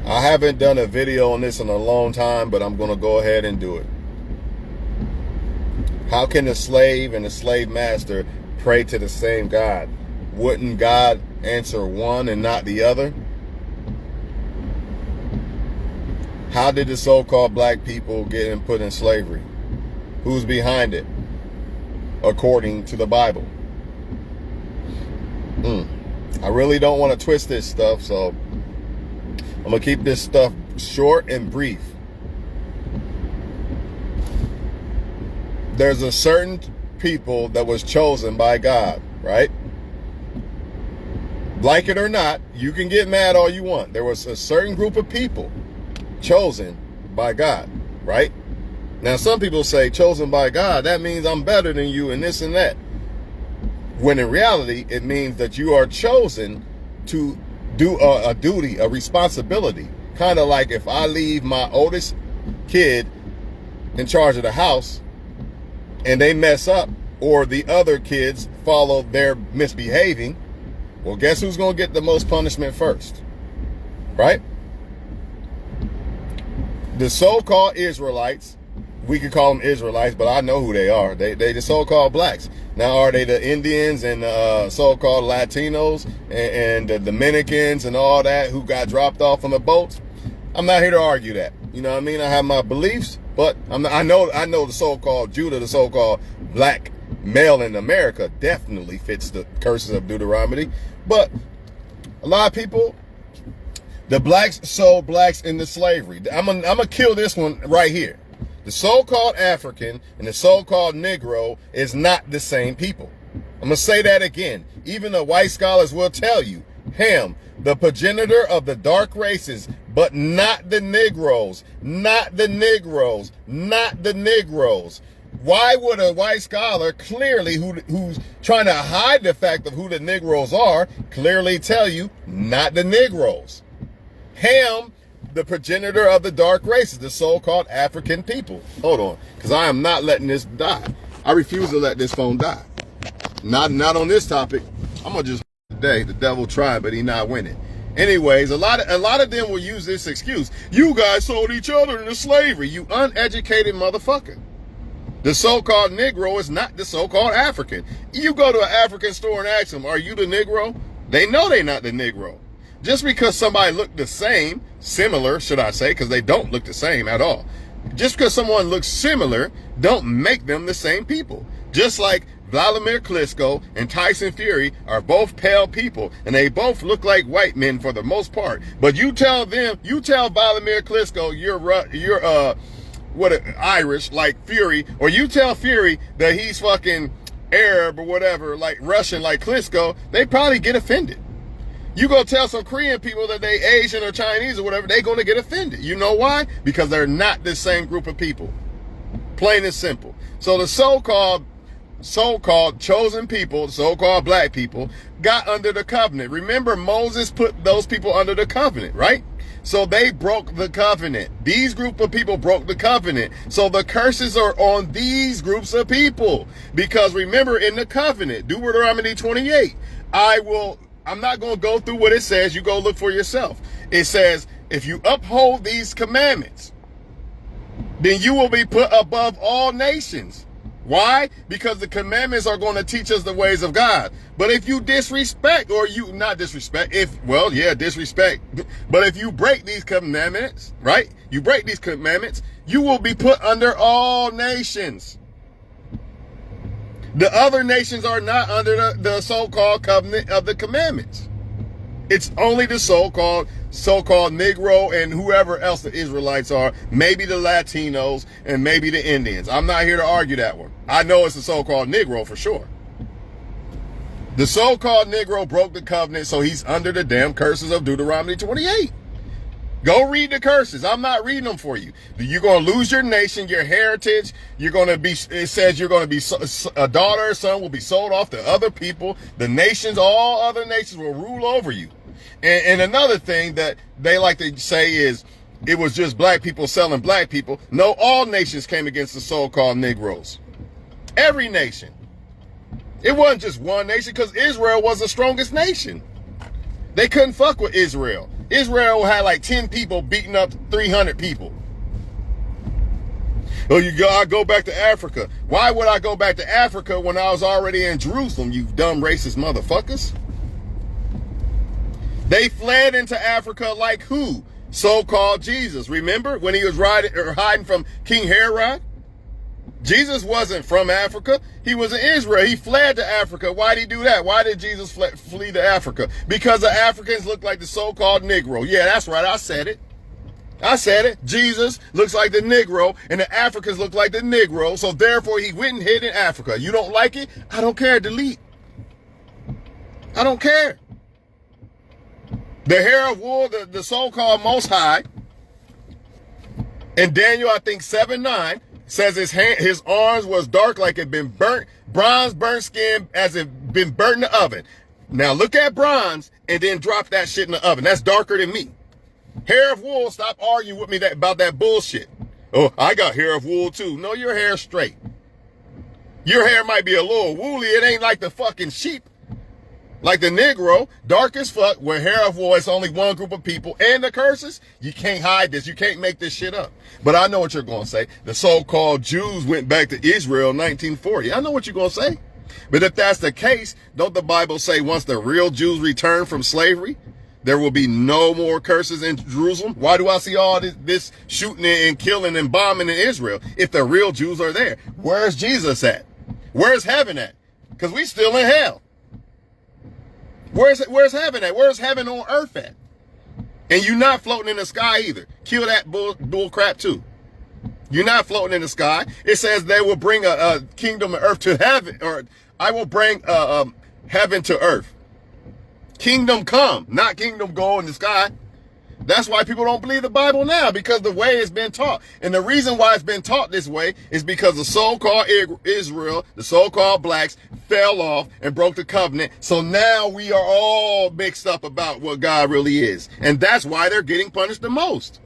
I haven't done a video on this in a long time, but I'm going to go ahead and do it. How can the slave and the slave master pray to the same God? Wouldn't God answer one and not the other? How did the so-called black people get put in slavery? Who's behind it? According to the Bible. I really don't want to twist this stuff, so I'm going to keep this stuff short and brief. There's a certain people that was chosen by God, right? Like it or not, you can get mad all you want. There was a certain group of people chosen by God, right? Now, some people say chosen by God, that means I'm better than you and this and that. When in reality, it means that you are chosen to do a duty, a responsibility. Kind of like if I leave my oldest kid in charge of the house and they mess up, or the other kids follow their misbehaving, well, guess who's going to get the most punishment first? Right? The so-called Israelites, we could call them Israelites, but I know who they are. They the so-called blacks. Now, are they the Indians and so-called Latinos and the Dominicans and all that who got dropped off on the boats? I'm not here to argue that. You know what I mean? I have my beliefs, but I know the so-called Judah, the so-called black male in America definitely fits the curses of Deuteronomy. But a lot of people, the blacks sold blacks into slavery. I'm gonna kill this one right here. The so-called African and the so-called Negro is not the same people. I'm going to say that again. Even the white scholars will tell you, Ham, the progenitor of the dark races, but not the Negroes, not the Negroes, not the Negroes. Why would a white scholar clearly, who's trying to hide the fact of who the Negroes are, clearly tell you, not the Negroes? Ham, the progenitor of the dark races, the so-called African people. Hold on, because I am not letting this die. I refuse to let this phone die. Not on this topic. I'm gonna just today. The devil tried, but he not winning. Anyways, a lot of them will use this excuse. You guys sold each other into slavery. You uneducated motherfucker. The so-called Negro is not the so-called African. You go to an African store and ask them, "Are you the Negro?" They know they're not the Negro. Just because somebody look the same, similar, should I say, because they don't look the same at all. Just because someone looks similar, don't make them the same people. Just like Vladimir Klitschko and Tyson Fury are both pale people, and they both look like white men for the most part. But you tell Vladimir Klitschko you're Irish like Fury, or you tell Fury that he's fucking Arab or whatever, like Russian like Klitschko, they probably get offended. You go tell some Korean people that they Asian or Chinese or whatever, they're going to get offended. You know why? Because they're not the same group of people. Plain and simple. So the so-called chosen people, so-called black people, got under the covenant. Remember, Moses put those people under the covenant, right? So they broke the covenant. These group of people broke the covenant. So the curses are on these groups of people. Because remember, in the covenant, Deuteronomy 28, I'm not going to go through what it says. You go look for yourself. It says, if you uphold these commandments, then you will be put above all nations. Why? Because the commandments are going to teach us the ways of God. But if you disrespect, disrespect. But if you break these commandments, right? You break these commandments, you will be put under all nations. The other nations are not under the so-called covenant of the commandments. It's only the so-called Negro and whoever else the Israelites are, maybe the Latinos and maybe the Indians. I'm not here to argue that one. I know it's the so-called Negro for sure. The so-called Negro broke the covenant, so he's under the damn curses of Deuteronomy 28. Go read the curses. I'm not reading them for you. You're going to lose your nation, your heritage. It says you're going to be, a daughter or son will be sold off to other people. The nations, all other nations will rule over you. And another thing that they like to say is it was just black people selling black people. No, all nations came against the so-called Negroes. Every nation. It wasn't just one nation, because Israel was the strongest nation. They couldn't fuck with Israel. Israel had like 10 people beating up 300 people. Oh, I go back to Africa. Why would I go back to Africa when I was already in Jerusalem, you dumb racist motherfuckers? They fled into Africa like who? So-called Jesus. Remember when he was hiding from King Herod? Jesus wasn't from Africa. He was in Israel. He fled to Africa. Why did he do that? Why did Jesus flee to Africa? Because the Africans look like the so-called Negro. Yeah, that's right. I said it. I said it. Jesus looks like the Negro and the Africans look like the Negro. So therefore he went and hid in Africa. You don't like it? I don't care. Delete. I don't care. The hair of wool, the so-called Most High, in Daniel, I think 7:9, says his arms was dark like it been burnt, bronze burnt skin as it been burnt in the oven. Now look at bronze and then drop that shit in the oven. That's darker than me. Hair of wool, stop arguing with me about that bullshit. Oh, I got hair of wool too. No, your hair's straight. Your hair might be a little woolly. It ain't like the fucking sheep. Like the Negro, dark as fuck, with hair of wool. It's only one group of people. And the curses, you can't hide this. You can't make this shit up. But I know what you're going to say. The so-called Jews went back to Israel in 1940. I know what you're going to say. But if that's the case, don't the Bible say once the real Jews return from slavery, there will be no more curses in Jerusalem? Why do I see all this shooting and killing and bombing in Israel if the real Jews are there? Where's Jesus at? Where's heaven at? Because we still in hell. Where's heaven at? Where's heaven on earth at? And you're not floating in the sky either. Kill that bull crap too. You're not floating in the sky. It says they will bring a kingdom of earth to heaven, or I will bring heaven to earth. Kingdom come, not kingdom go in the sky. That's why people don't believe the Bible now, because the way it's been taught. And the reason why it's been taught this way is because the so-called Israel, the so-called blacks, fell off and broke the covenant. So now we are all mixed up about what God really is. And that's why they're getting punished the most.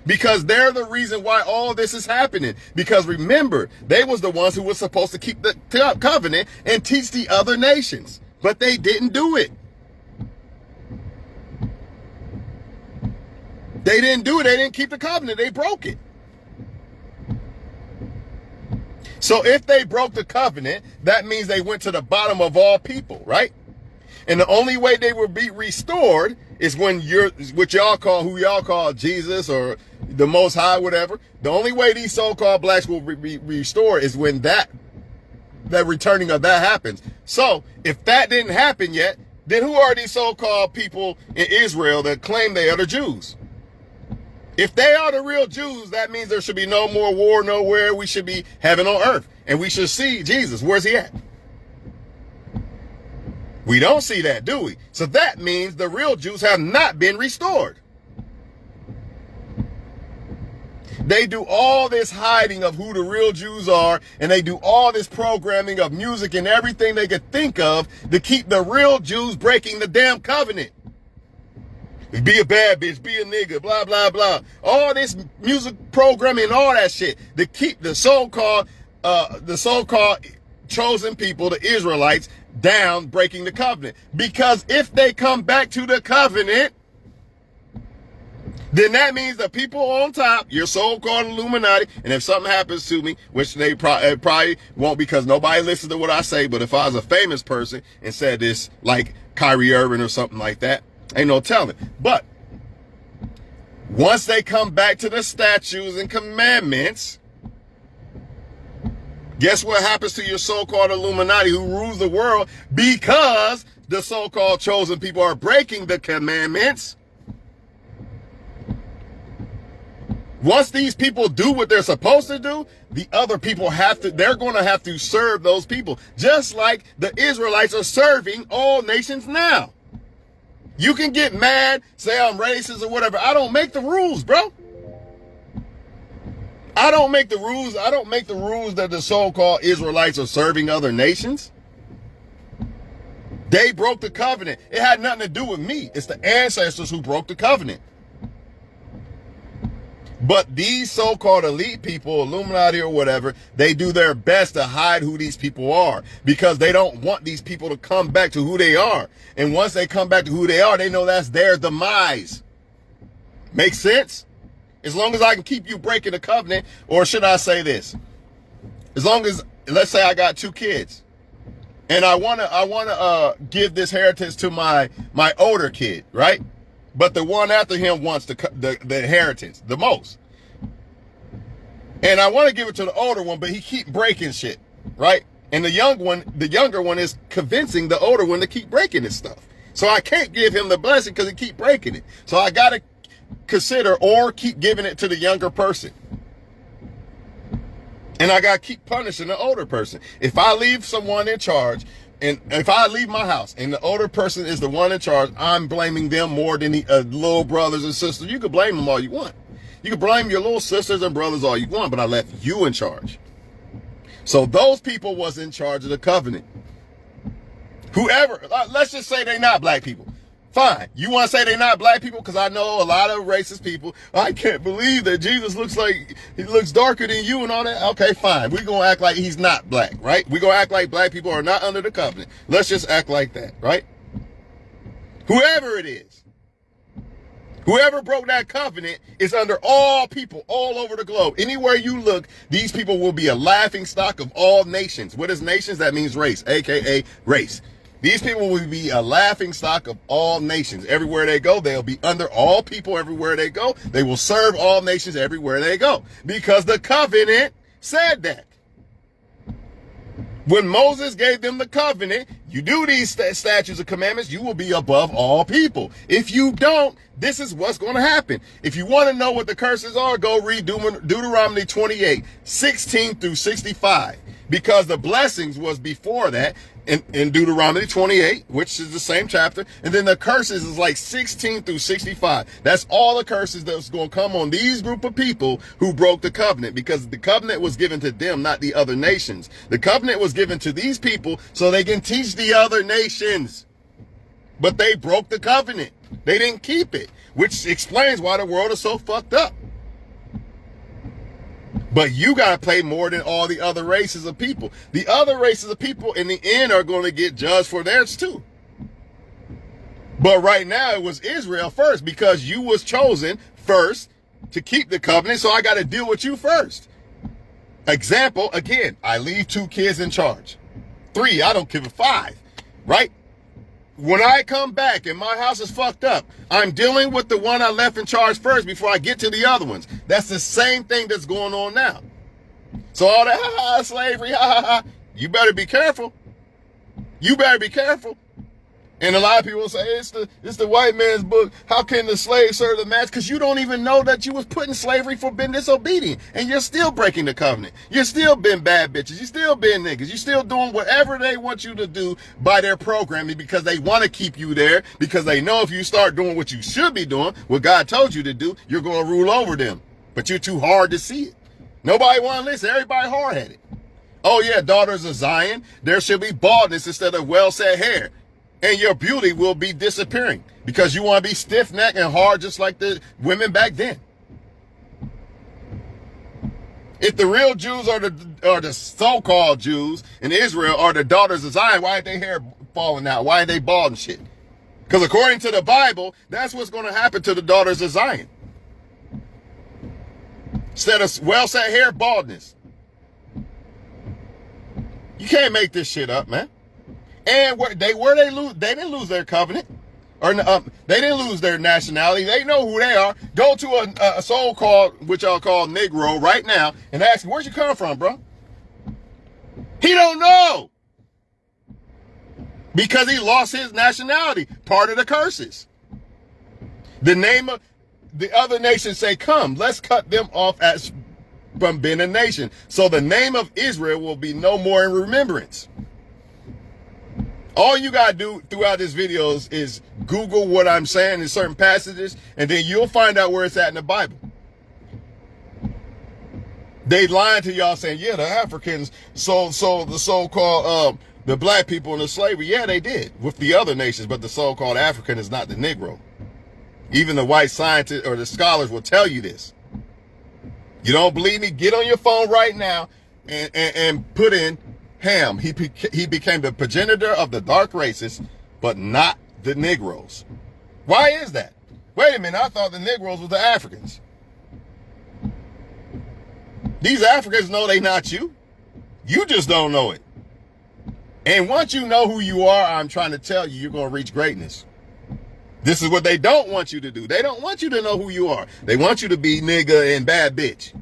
Because they're the reason why all this is happening. Because remember, they was the ones who were supposed to keep the covenant and teach the other nations. But they didn't do it. They didn't do it. They didn't keep the covenant. They broke it. So if they broke the covenant, that means they went to the bottom of all people, right? And the only way they will be restored is when who y'all call Jesus or the Most High, whatever. The only way these so-called blacks will be restored is when that returning of that happens. So if that didn't happen yet, then who are these so-called people in Israel that claim they are the Jews? If they are the real Jews, that means there should be no more war nowhere. We should be heaven on earth. And we should see Jesus. Where's he at? We don't see that, do we? So that means the real Jews have not been restored. They do all this hiding of who the real Jews are, and they do all this programming of music and everything they could think of to keep the real Jews breaking the damn covenant. Be a bad bitch, be a nigga, blah, blah, blah. All this music programming, all that shit to keep the so-called chosen people, the Israelites, down breaking the covenant. Because if they come back to the covenant, then that means the people on top, your so-called Illuminati, and if something happens to me, which they probably won't because nobody listens to what I say, but if I was a famous person and said this, like Kyrie Irving or something like that, ain't no telling. But once they come back to the statutes and commandments, guess what happens to your so-called Illuminati who rules the world because the so-called chosen people are breaking the commandments? Once these people do what they're supposed to do, the other people they're going to have to serve those people, just like the Israelites are serving all nations now. You can get mad, say I'm racist or whatever. I don't make the rules, bro. I don't make the rules. I don't make the rules that the so-called Israelites are serving other nations. They broke the covenant. It had nothing to do with me. It's the ancestors who broke the covenant. But these so-called elite people, Illuminati or whatever, they do their best to hide who these people are because they don't want these people to come back to who they are. And once they come back to who they are, they know that's their demise. Makes sense? As long as I can keep you breaking the covenant, or should I say this? As long as, let's say I got 2 kids, and I wanna give this inheritance to my older kid, right? But the one after him wants the inheritance the most. And I want to give it to the older one, but he keep breaking shit, right? And the younger one is convincing the older one to keep breaking this stuff. So I can't give him the blessing because he keep breaking it. So I got to consider or keep giving it to the younger person. And I got to keep punishing the older person. If I leave someone in charge, and if I leave my house and the older person is the one in charge, I'm blaming them more than the little brothers and sisters. You can blame them all you want. You can blame your little sisters and brothers all you want, but I left you in charge. So those people was in charge of the covenant. Whoever, let's just say they're not black people. Fine. You want to say they're not black people? Because I know a lot of racist people. I can't believe that Jesus looks like he looks darker than you and all that. Okay, fine. We're going to act like he's not black, right? We're going to act like black people are not under the covenant. Let's just act like that, right? Whoever it is, whoever broke that covenant is under all people all over the globe. Anywhere you look, these people will be a laughing stock of all nations. What is nations? That means race, aka race. These people will be a laughing stock of all nations. Everywhere they go, they'll be under all people everywhere they go. They will serve all nations everywhere they go. Because the covenant said that. When Moses gave them the covenant, you do these statutes and commandments, you will be above all people. If you don't, this is what's going to happen. If you want to know what the curses are, go read Deuteronomy 28, 16 through 65. Because the blessings was before that in Deuteronomy 28, which is the same chapter. And then the curses is like 16 through 65. That's all the curses that's going to come on these group of people who broke the covenant, because the covenant was given to them, not the other nations. The covenant was given to these people so they can teach the other nations. But they broke the covenant. They didn't keep it, which explains why the world is so fucked up. But you got to play more than all the other races of people. The other races of people in the end are going to get judged for theirs too. But right now it was Israel first, because you was chosen first to keep the covenant. So I got to deal with you first. Example, again, I leave 2 kids in charge. 3, I don't give a 5, right? When I come back and my house is fucked up, I'm dealing with the one I left in charge first before I get to the other ones. That's the same thing that's going on now. So all that slavery, you better be careful. You better be careful. And a lot of people say, it's the white man's book. How can the slave serve the master? Because you don't even know that you was put in slavery for being disobedient. And you're still breaking the covenant. You're still being bad bitches. You still being niggas. You still doing whatever they want you to do by their programming, because they want to keep you there. Because they know if you start doing what you should be doing, what God told you to do, you're going to rule over them. But you're too hard to see it. Nobody want to listen. Everybody hard-headed. Oh yeah, daughters of Zion, there should be baldness instead of well-set hair. And your beauty will be disappearing because you want to be stiff-necked and hard just like the women back then. If the real Jews are the so-called Jews in Israel are the daughters of Zion, why ain't their hair falling out? Why ain't they bald and shit? Because according to the Bible, that's what's going to happen to the daughters of Zion. Instead of well-set hair, baldness. You can't make this shit up, man. And they didn't lose their covenant, or they didn't lose their nationality. They know who they are. Go to a so-called, which I'll call Negro right now, and ask him, where'd you come from, bro? He don't know, because he lost his nationality. Part of the curses. The name of the other nations say, "Come, let's cut them off as from being a nation." So the name of Israel will be no more in remembrance. All you got to do throughout this video is Google what I'm saying in certain passages, and then you'll find out where it's at in the Bible. They lying to y'all saying, yeah, the Africans sold the so-called, the black people into slavery. Yeah, they did with the other nations, but the so-called African is not the Negro. Even the white scientists or the scholars will tell you this. You don't believe me? Get on your phone right now and put in Ham. He became the progenitor of the dark races, but not the Negroes. Why is that? Wait a minute, I thought the Negroes were the Africans. These Africans know they not you. You just don't know it. And once you know who you are, I'm trying to tell you, you're going to reach greatness. This is what they don't want you to do. They don't want you to know who you are. They want you to be nigga and bad bitch.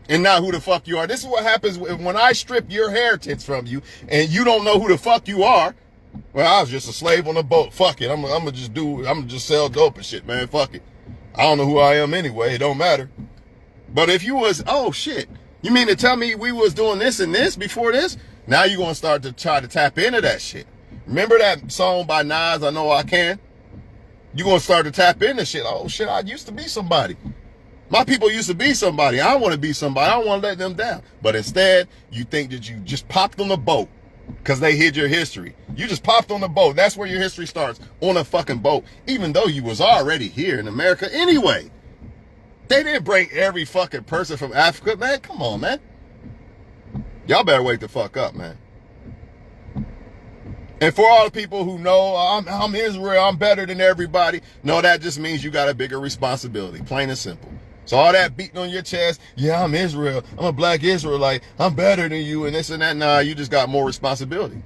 And not who the fuck you are. This is what happens when I strip your heritage from you and you don't know who the fuck you are. Well, I was just a slave on a boat. Fuck it. I'm gonna just sell dope and shit, man. Fuck it. I don't know who I am anyway. It don't matter. But if you was, oh shit, you mean to tell me we was doing this and this before this? Now you're gonna start to try to tap into that shit. Remember that song by Nas, I Know I Can? You're gonna start to tap into shit. Oh shit, I used to be somebody. My people used to be somebody. I want to be somebody. I don't want to let them down. But instead, you think that you just popped on the boat because they hid your history. You just popped on the boat. That's where your history starts, on a fucking boat, even though you was already here in America anyway. They didn't bring every fucking person from Africa, man. Come on, man. Y'all better wake the fuck up, man. And for all the people who know, I'm Israel, I'm better than everybody. No, that just means you got a bigger responsibility, plain and simple. So all that beating on your chest, yeah, I'm Israel, I'm a black Israelite, I'm better than you and this and that. Nah, you just got more responsibility.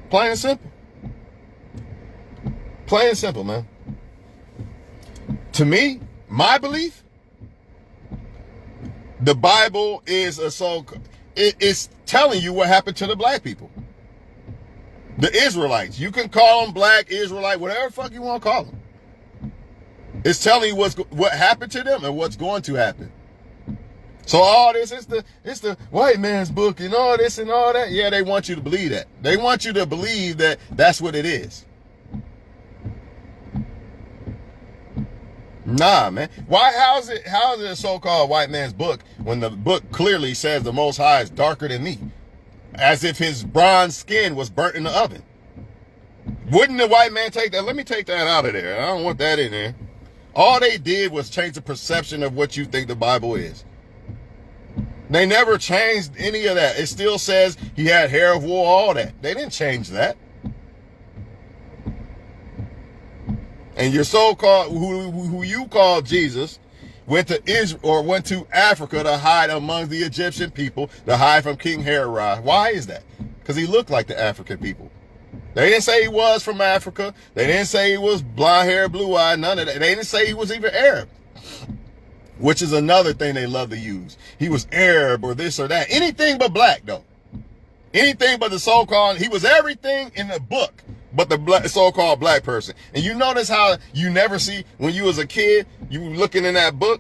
Plain and simple. Plain and simple, man. To me, my belief, the Bible is it's telling you what happened to the black people. The Israelites. You can call them black, Israelite, whatever the fuck you want to call them. It's telling you what happened to them and what's going to happen. So all this, it's the white man's book and all this and all that. Yeah, they want you to believe that. They want you to believe that that's what it is. Nah, man. How is it a so-called white man's book when the book clearly says the Most High is darker than me? As if his bronze skin was burnt in the oven. Wouldn't the white man take that? Let me take that out of there. I don't want that in there. All they did was change the perception of what you think the Bible is. They never changed any of that. It still says he had hair of wool, all that. They didn't change that. And your so-called, who you call Jesus, went to Israel or went to Africa to hide among the Egyptian people, to hide from King Herod. Why is that? Because he looked like the African people. They didn't say he was from Africa. They didn't say he was blonde hair, blue eyed, none of that. They didn't say he was even Arab, which is another thing they love to use. He was Arab or this or that. Anything but black, though. Anything but the so-called, he was everything in the book but the so-called black person. And you notice how you never see, when you was a kid, you were looking in that book,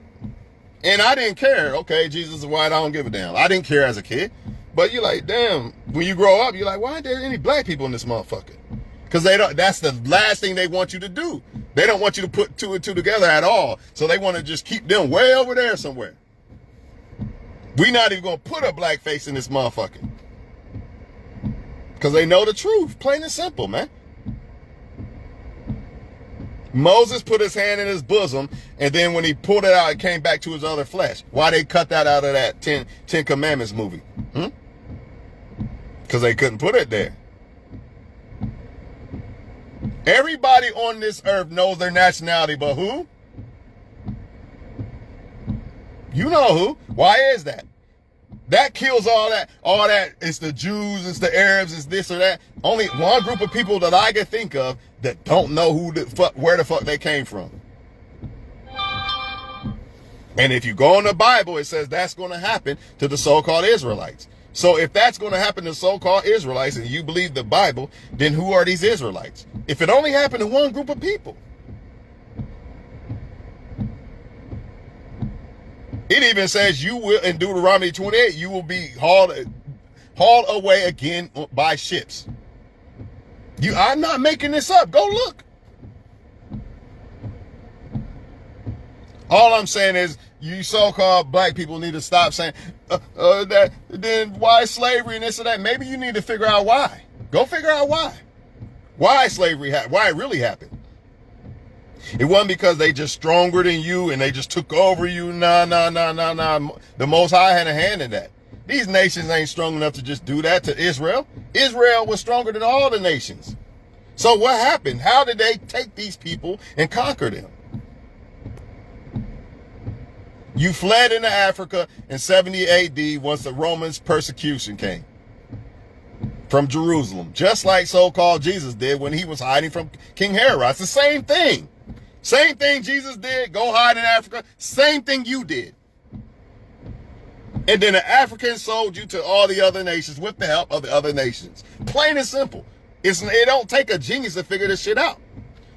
and I didn't care. Okay, Jesus is white, I don't give a damn. I didn't care as a kid. But you're like, damn, when you grow up, you're like, why aren't there any black people in this motherfucker? Because that's the last thing they want you to do. They don't want you to put two and two together at all. So they want to just keep them way over there somewhere. We're not even going to put a black face in this motherfucker. Because they know the truth, plain and simple, man. Moses put his hand in his bosom, and then when he pulled it out, it came back to his other flesh. Why they cut that out of that Ten Commandments movie? Because they couldn't put it there. Everybody on this earth knows their nationality, but who? You know who. Why is that? That kills all that. All that, it's the Jews, it's the Arabs, it's this or that. Only one group of people that I can think of that don't know where the fuck they came from. And if you go in the Bible, it says that's going to happen to the so-called Israelites. So if that's going to happen to so-called Israelites and you believe the Bible, then who are these Israelites? If it only happened to one group of people. It even says you will, in Deuteronomy 28, you will be hauled away again by ships. I'm not making this up. Go look. All I'm saying is you so-called black people need to stop saying that. Then why slavery and this and that? Maybe you need to figure out why. Go figure out why. Why slavery happened. Why it really happened. It wasn't because they just stronger than you and they just took over you. Nah. The Most High had a hand in that. These nations ain't strong enough to just do that to Israel. Israel was stronger than all the nations. So what happened? How did they take these people and conquer them? You fled into Africa in 70 AD once the Romans' persecution came from Jerusalem, just like so-called Jesus did when he was hiding from King Herod. It's the same thing. Same thing Jesus did, go hide in Africa. Same thing you did. And then the Africans sold you to all the other nations with the help of the other nations. Plain and simple. It don't take a genius to figure this shit out.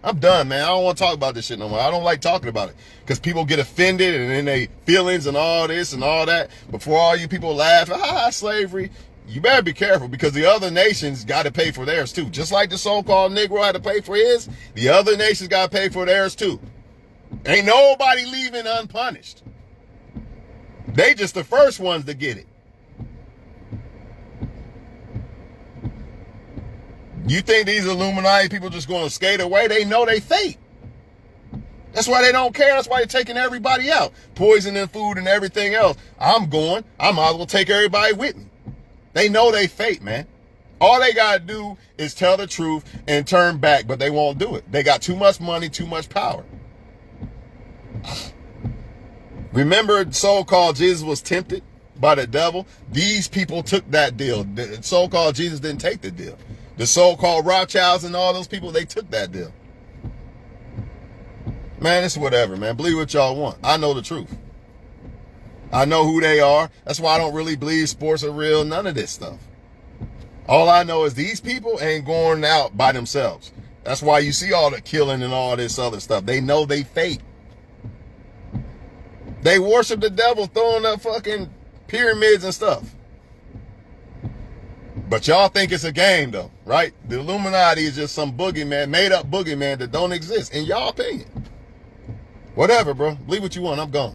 I'm done, man. I don't want to talk about this shit no more. I don't like talking about it because people get offended and then they feelings and all this and all that. Before all you people laugh, slavery. You better be careful because the other nations got to pay for theirs too. Just like the so-called Negro had to pay for his, the other nations got to pay for theirs too. Ain't nobody leaving unpunished. They just the first ones to get it. You think these Illuminati people just going to skate away? They know they fate. That's why they don't care. That's why they're taking everybody out. Poisoning food and everything else. I'm going. I might as well take everybody with me. They know they fate, man. All they got to do is tell the truth and turn back, but they won't do it. They got too much money, too much power. Remember, so-called Jesus was tempted by the devil? These people took that deal. The so-called Jesus didn't take the deal. The so-called Rothschilds and all those people, they took that deal. Man, it's whatever, man. Believe what y'all want. I know the truth. I know who they are. That's why I don't really believe sports are real. None of this stuff. All I know is these people ain't going out by themselves. That's why you see all the killing and all this other stuff. They know they fate. They worship the devil, throwing up fucking pyramids and stuff. But y'all think it's a game, though, right? The Illuminati is just some boogeyman, made up boogeyman that don't exist, in y'all opinion. Whatever, bro. Believe what you want. I'm gone.